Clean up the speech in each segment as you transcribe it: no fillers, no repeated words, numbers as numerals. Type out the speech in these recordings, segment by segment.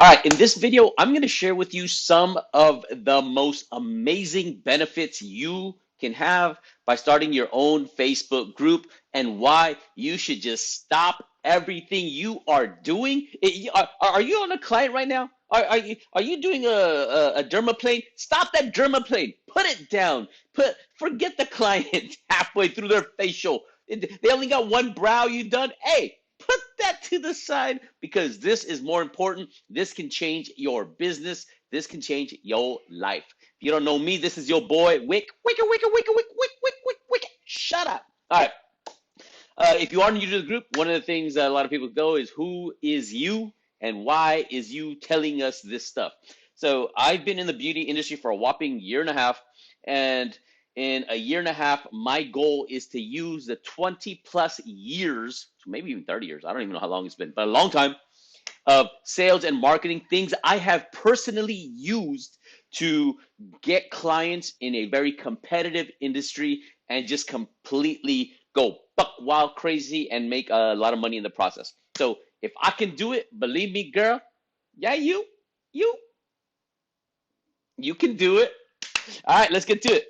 All right, in this video, I'm going to share with you some of the most amazing benefits you can have by starting your own Facebook group and why you should just stop everything you are doing. Are you on a client right now? Are you doing a dermaplane? Stop that dermaplane. Put it down. Forget the client halfway through their facial. They only got one brow you done. Hey, put that to the side because this is more important. This can change your business. This can change your life. If you don't know me, this is your boy, Wick. Wicker, wicker, wicker, wick, wick, wick, wick, wick. Shut up. All right. If you are new to the group, one of the things that a lot of people go is who is you and why is you telling us this stuff? So I've been in the beauty industry for a whopping year and a half. And in a year and a half, my goal is to use the 20 plus years, maybe even 30 years. I don't even know how long it's been, but a long time of sales and marketing, things I have personally used to get clients in a very competitive industry and just completely go buck wild crazy and make a lot of money in the process. So if I can do it, believe me, girl, yeah, you, you can do it. All right, let's get to it.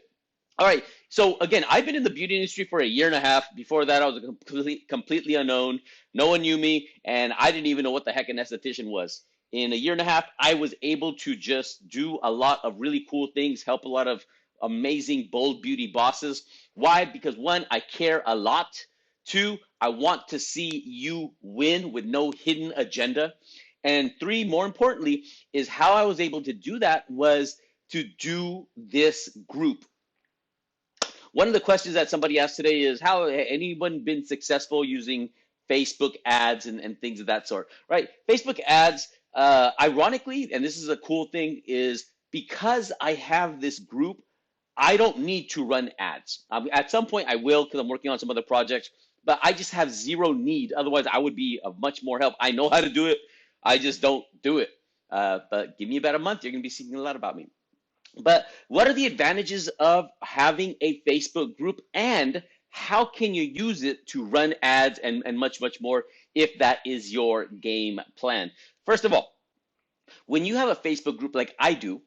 All right. So again, I've been in the beauty industry for a year and a half. Before that, I was a completely unknown. No one knew me, and I didn't even know what the heck an esthetician was. In a year and a half, I was able to just do a lot of really cool things, help a lot of amazing, bold beauty bosses. Why? Because one, I care a lot. Two, I want to see you win with no hidden agenda. And three, more importantly, is how I was able to do that was to do this group. One of the questions that somebody asked today is how anyone been successful using Facebook ads and things of that sort, right? Facebook ads, ironically, and this is a cool thing, is because I have this group, I don't need to run ads. At some point, I will because I'm working on some other projects, but I just have zero need. Otherwise, I would be of much more help. I know how to do it. I just don't do it. But give me about a month, you're going to be seeing a lot about me. But what are the advantages of having a Facebook group and how can you use it to run ads and much, much more if that is your game plan? First of all, when you have a Facebook group like I do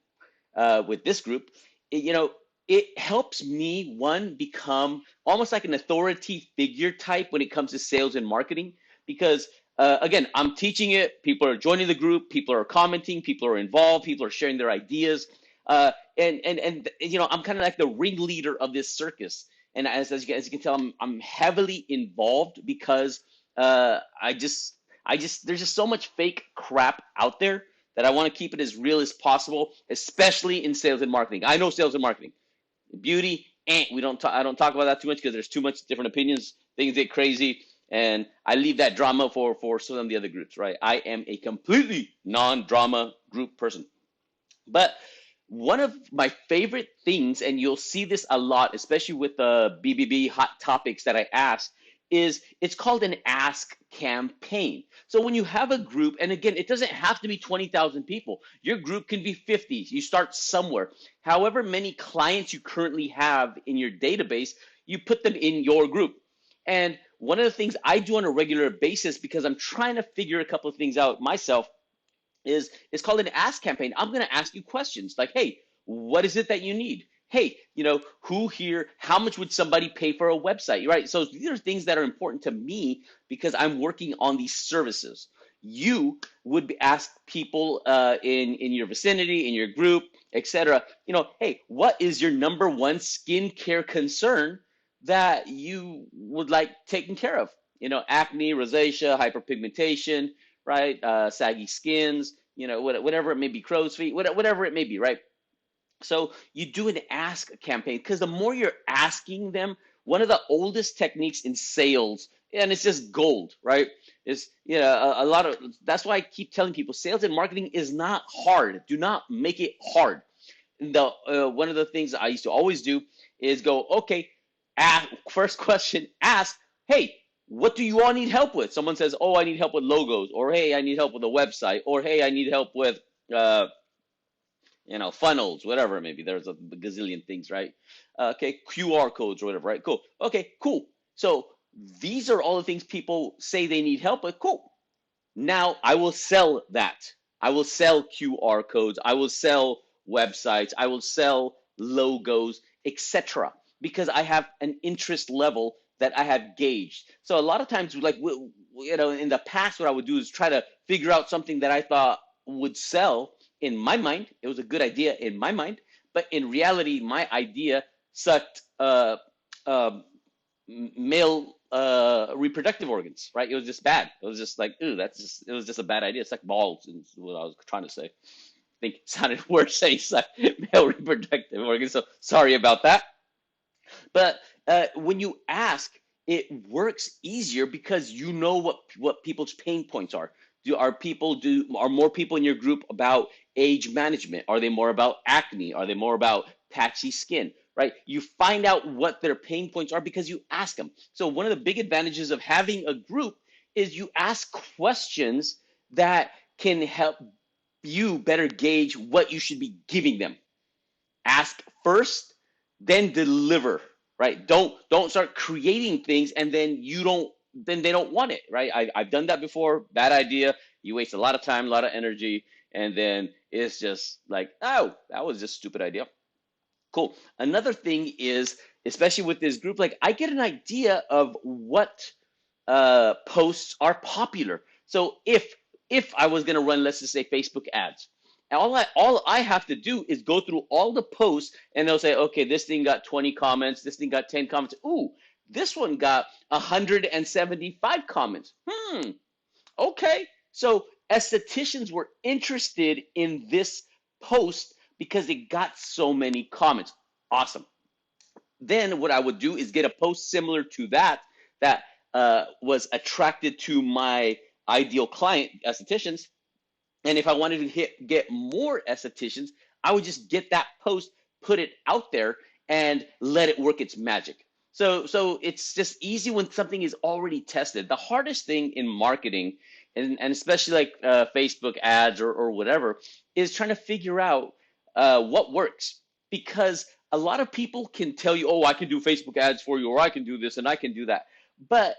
with this group, it helps me, one, become almost like an authority figure type when it comes to sales and marketing because again, I'm teaching it. People are joining the group. People are commenting. People are involved. People are sharing their ideas. I'm kind of like the ringleader of this circus. And as you can tell, I'm heavily involved because there's just so much fake crap out there that I want to keep it as real as possible, especially in sales and marketing. I know sales and marketing. Beauty, I don't talk about that too much because there's too much different opinions. Things get crazy, and I leave that drama for some of the other groups. Right? I am a completely non-drama group person. But one of my favorite things, and you'll see this a lot, especially with the BBB hot topics that I ask, is it's called an ask campaign. So when you have a group, and again, it doesn't have to be 20,000 people. Your group can be 50. You start somewhere. However many clients you currently have in your database, you put them in your group. And one of the things I do on a regular basis, because I'm trying to figure a couple of things out myself, is it's called an ask campaign. I'm going to ask you questions like, hey, what is it that you need? Hey, who here, how much would somebody pay for a website, right? So these are things that are important to me because I'm working on these services. You would ask people in your vicinity, in your group, etc. Hey, what is your number one skincare concern that you would like taken care of? Acne, rosacea, hyperpigmentation, right? Saggy skins, whatever it may be, crow's feet, whatever it may be, right? So you do an ask campaign because the more you're asking them, one of the oldest techniques in sales, and it's just gold, right? Is a lot of that's why I keep telling people sales and marketing is not hard. Do not make it hard. One of the things I used to always do is go, okay, first question, ask, hey, what do you all need help with? Someone says, oh, I need help with logos, or hey, I need help with a website, or hey, I need help with funnels, whatever it may be. There's a gazillion things, right? Okay, QR codes or whatever, right? Cool. Okay, cool. So these are all the things people say they need help with. Cool. Now I will sell that. I will sell QR codes. I will sell websites. I will sell logos, etc. Because I have an interest level that I have gauged. So a lot of times, like in the past, what I would do is try to figure out something that I thought would sell in my mind. It was a good idea in my mind, but in reality, my idea sucked uh, male reproductive organs, right? It was just bad. It was just like, ooh, it was just a bad idea. It's like balls, is what I was trying to say. I think it sounded worse saying male reproductive organs. So sorry about that. But when you ask, it works easier because you know what people's pain points are. Are more people in your group about age management? Are they more about acne? Are they more about patchy skin? Right? You find out what their pain points are because you ask them. So one of the big advantages of having a group is you ask questions that can help you better gauge what you should be giving them. Ask first, then deliver, right? Don't start creating things and then they don't want it, right? I've done that before. Bad idea. You waste a lot of time, a lot of energy, and then it's just like, oh, that was just a stupid idea. Cool. Another thing is, especially with this group, like I get an idea of what posts are popular. So if I was gonna run, let's just say Facebook ads, all I have to do is go through all the posts and they'll say, okay, this thing got 20 comments, this thing got 10 comments. Ooh, this one got 175 comments. Okay. So estheticians were interested in this post because it got so many comments. Awesome. Then what I would do is get a post similar to that was attracted to my ideal client, estheticians. And if I wanted to get more estheticians, I would just get that post, put it out there, and let it work its magic. So it's just easy when something is already tested. The hardest thing in marketing, and especially like Facebook ads or whatever, is trying to figure out what works. Because a lot of people can tell you, oh, I can do Facebook ads for you, or I can do this and I can do that. But,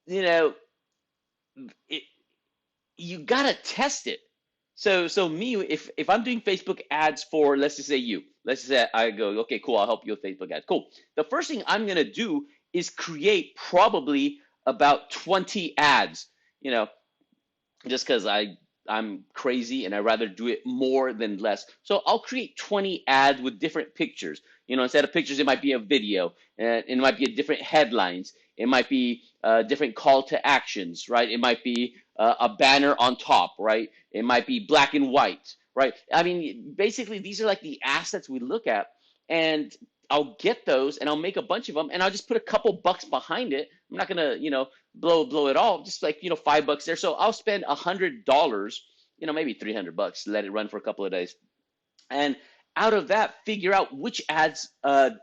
you know, it, you gotta test it. So me, if I'm doing Facebook ads for, let's just say you, let's just say I go, okay, cool, I'll help you with Facebook ads. Cool. The first thing I'm gonna do is create probably about 20 ads, you know, just because I'm crazy and I rather do it more than less. So I'll create 20 ads with different pictures. You know, instead of pictures, it might be a video, and it might be a different headlines. It might be different call to actions, right? It might be a banner on top, right? It might be black and white, right? I mean, basically, these are like the assets we look at, and I'll get those and I'll make a bunch of them and I'll just put a couple bucks behind it. I'm not gonna, blow it all, just like, $5 there. So I'll spend $100, maybe $300, let it run for a couple of days. And out of that, figure out which ads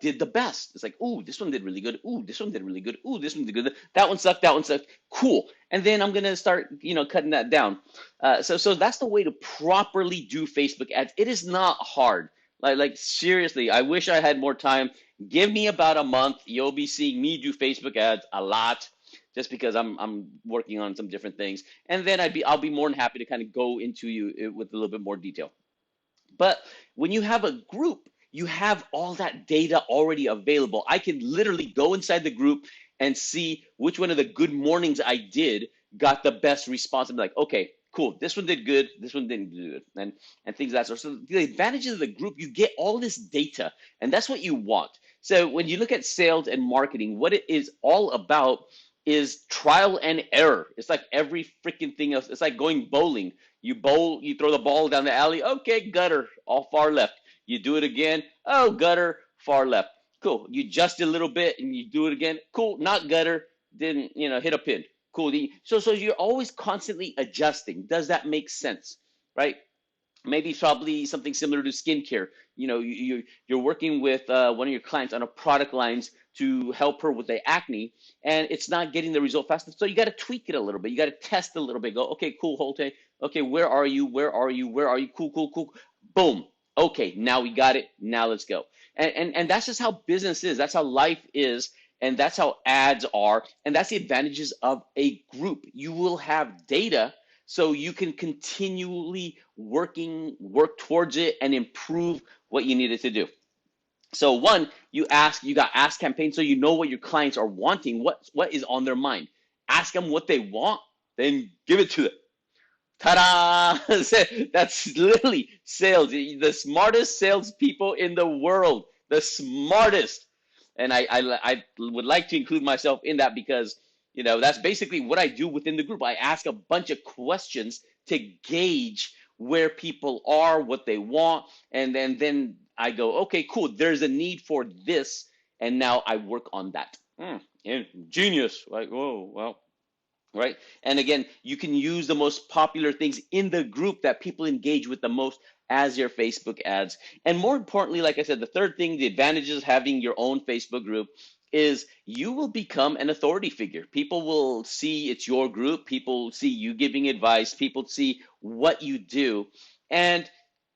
did the best. It's like, ooh, this one did really good. Ooh, this one did really good. Ooh, this one did good. That one sucked. That one sucked. Cool. And then I'm gonna start, cutting that down. So that's the way to properly do Facebook ads. It is not hard. Like seriously, I wish I had more time. Give me about a month. You'll be seeing me do Facebook ads a lot, just because I'm working on some different things. And then I'll be more than happy to kind of go into you with a little bit more detail. But when you have a group, you have all that data already available. I can literally go inside the group and see which one of the good mornings I did got the best response. I'm like, okay, cool. This one did good. This one didn't do good, and things of that sort. So the advantages of the group, you get all this data, and that's what you want. So when you look at sales and marketing, what it is all about is trial and error. It's like every freaking thing else. It's like going bowling. You bowl, you throw the ball down the alley. Okay, gutter, all far left. You do it again. Oh, gutter, far left. Cool. You adjust it a little bit and you do it again. Cool. Not gutter. Didn't, hit a pin. Cool. So you're always constantly adjusting. Does that make sense? Right? Maybe probably something similar to skincare. You're working with one of your clients on a product lines to help her with the acne, and it's not getting the result fast enough. So you got to tweak it a little bit. You got to test a little bit. Go, okay, cool, Holte. Okay, where are you? Where are you? Where are you? Cool, cool, cool. Boom. Okay, now we got it. Now let's go. And that's just how business is. That's how life is. And that's how ads are. And that's the advantages of a group. You will have data so you can continually work towards it, and improve what you needed to do. So one, you got ask campaign, so you know what your clients are wanting, what is on their mind. Ask them what they want, then give it to them. Ta-da! That's literally sales. The smartest salespeople in the world, the smartest. And I would like to include myself in that because that's basically what I do within the group. I ask a bunch of questions to gauge where people are, what they want, and then I go, okay, cool. There's a need for this, and now I work on that. Genius, right? Whoa, well, right? And again, you can use the most popular things in the group that people engage with the most as your Facebook ads. And more importantly, like I said, the third thing, the advantages of having your own Facebook group is you will become an authority figure. People will see it's your group, people see you giving advice, people see what you do, and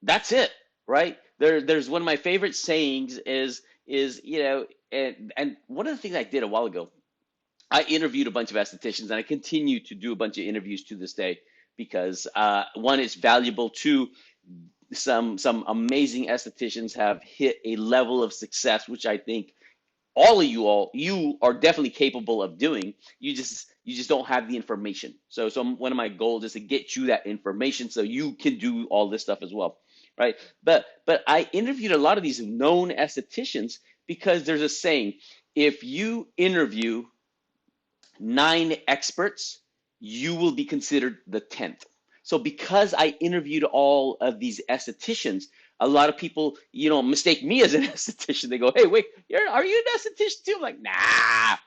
that's it, right? There's one of my favorite sayings is and one of the things I did a while ago, I interviewed a bunch of estheticians, and I continue to do a bunch of interviews to this day because one, it's valuable. Two, some amazing estheticians have hit a level of success, which I think you are definitely capable of doing. You just don't have the information. So one of my goals is to get you that information so you can do all this stuff as well, right? But I interviewed a lot of these known estheticians because there's a saying: if you interview 9 experts, you will be considered the 10th. So because I interviewed all of these estheticians, a lot of people, mistake me as an esthetician. They go, "Hey, wait, are you an esthetician too?" I'm like, nah.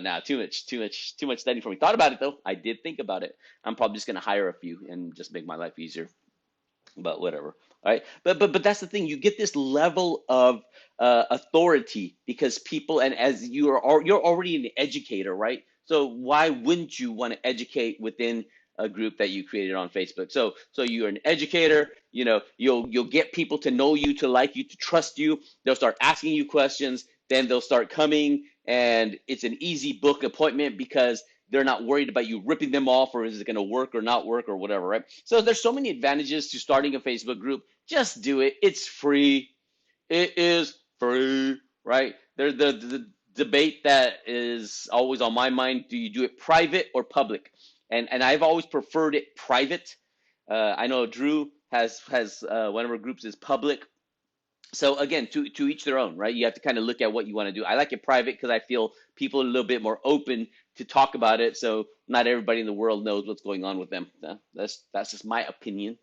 No, too much study for me. Thought about it though. I did think about it. I'm probably just gonna hire a few and just make my life easier, but whatever. All right, but that's the thing. You get this level of authority because people, and as you're already an educator, right? So why wouldn't you want to educate within a group that you created on Facebook? So you're an educator. You'll get people to know you, to like you, to trust you. They'll start asking you questions. Then they'll start coming, and it's an easy book appointment because they're not worried about you ripping them off, or is it going to work or not work or whatever, right? So there's so many advantages to starting a Facebook group. Just do it. It's free. It is free, right? There's the debate that is always on my mind: do you do it private or public? And I've always preferred it private. I know Drew has one of her groups is public. So again, to each their own, right? You have to kind of look at what you want to do. I like it private because I feel people are a little bit more open to talk about it. So not everybody in the world knows what's going on with them. That's just my opinion,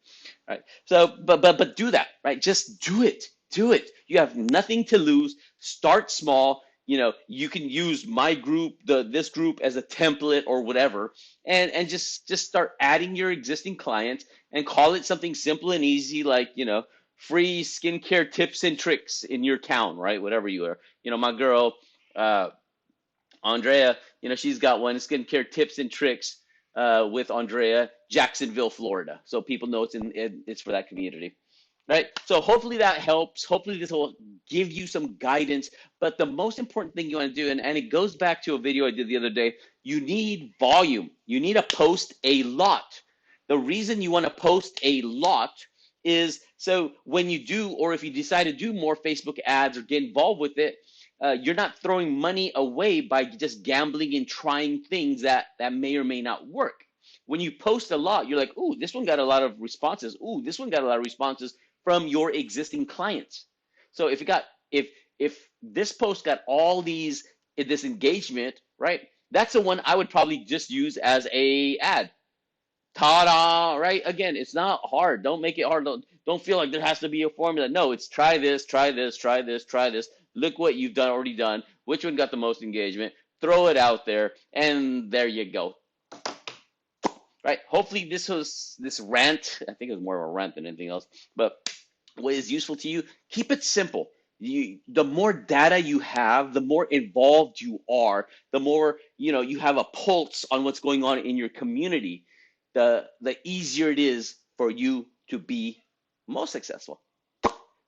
right? So, but do that, right? Just do it. Do it. You have nothing to lose. Start small. You can use my group, this group as a template or whatever, and just start adding your existing clients and call it something simple and easy, like free skincare tips and tricks in your town, right? Whatever you are. My girl, Andrea, she's got one, skincare tips and tricks with Andrea, Jacksonville, Florida. So people know it's for that community, right? So hopefully that helps. Hopefully this will give you some guidance. But the most important thing you want to do, and it goes back to a video I did the other day, you need volume. You need to post a lot. The reason you want to post a lot is so when you do, or if you decide to do more Facebook ads or get involved with it, you're not throwing money away by just gambling and trying things that may or may not work. When you post a lot, you're like, ooh, this one got a lot of responses. Ooh, this one got a lot of responses from your existing clients. So if this post got all this engagement, right? That's the one I would probably just use as a ad. Ta-da, right? Again, it's not hard. Don't make it hard. Don't feel like there has to be a formula. No, it's try this, try this, try this, try this. Look what you've already done. Which one got the most engagement? Throw it out there, and there you go. Right? Hopefully this rant, I think it was more of a rant than anything else, but what is useful to you, keep it simple. The more data you have, the more involved you are, the more you have a pulse on what's going on in your community, the easier it is for you to be most successful.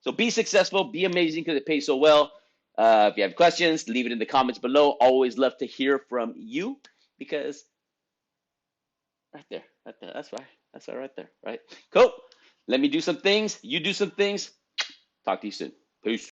So be successful, be amazing because it pays so well. If you have questions, leave it in the comments below. Always love to hear from you because right there, that's right, right there, right? Cool. Let me do some things. You do some things. Talk to you soon. Peace.